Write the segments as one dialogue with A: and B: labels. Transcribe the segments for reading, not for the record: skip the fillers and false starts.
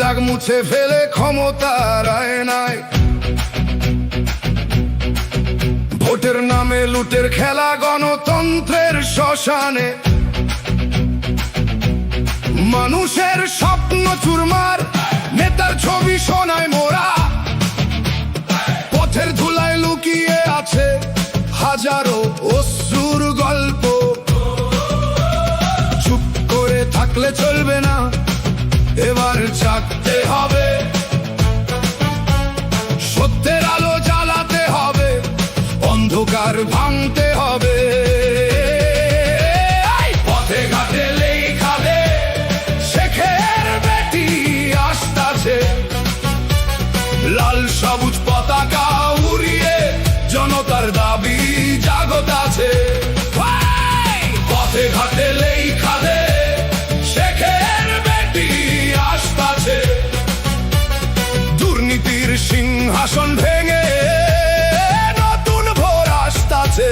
A: দাগ মুছে ফেলে ক্ষমতার আয়নায় ভোটের নামে লুটের খেলা গণতন্ত্রের শ্মশানে মানুষের স্বপ্ন চুরমার নেতার ছবি সোনায় মোরা পথের ধুলায় লুকিয়ে আছে হাজারো অশ্রুর গল্প চুপ করে থাকলে চলবে না এবার জাগতে হবে সত্যের আলো জ্বালাতে হবে অন্ধকার ভাঙতে হবে পথে ঘাটে লেখা দে শেখের বেটি আসতাছে লাল সবুজ পতাকা উড়িয়ে জনতার দাবি জাগত আছে পথে ঘাটে লেখা দে দুর্নীতির সিংহাসন ভেঙে নতুন ভোর আসতাছে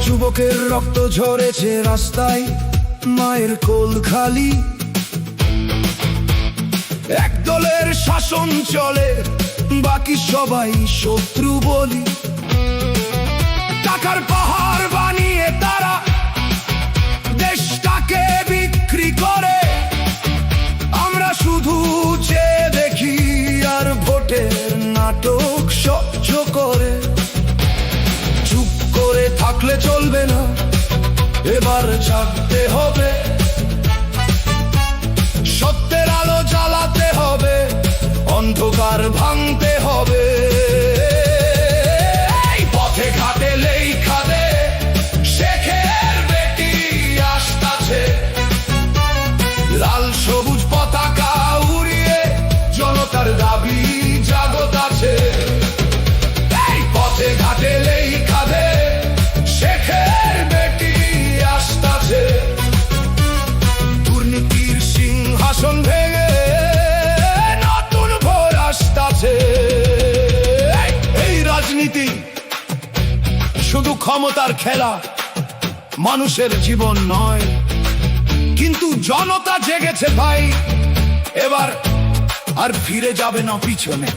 A: যুবকের রক্ত ঝরেছে রাস্তায় মায়ের কোল খালি একদলের শাসন চলে বাকি সবাই শত্রু বলি টাকার পাহাড় বানিয়ে তারা দেশটাকে বিক্রি করে আমরা শুধু চেয়ে দেখি আর ভোটের নাটক সহ্য করে চুপ করে থাকলে চলবে না এবার জাগতে হবে সত্যের আলো জ্বালাতে হবে অন্ধকার ভাঙতে হবে পথে ঘাটে লেখা দে শেখের বেটি আসতাছে লাল সবুজ পতাকা উড়িয়ে জনতার দাবি জাগত আছে পথে ঘাটে লেখা দে শেখের বেটি আসতাছে দুর্নীতির সিংহাসন ভেঙে নতুন ভোর আসতাছে এই রাজনীতি শুধু ক্ষমতার খেলা মানুষের জীবন নয় কিন্তু জনতা জেগেছে ভাই এবার আর ফিরে যাবে না পিছনে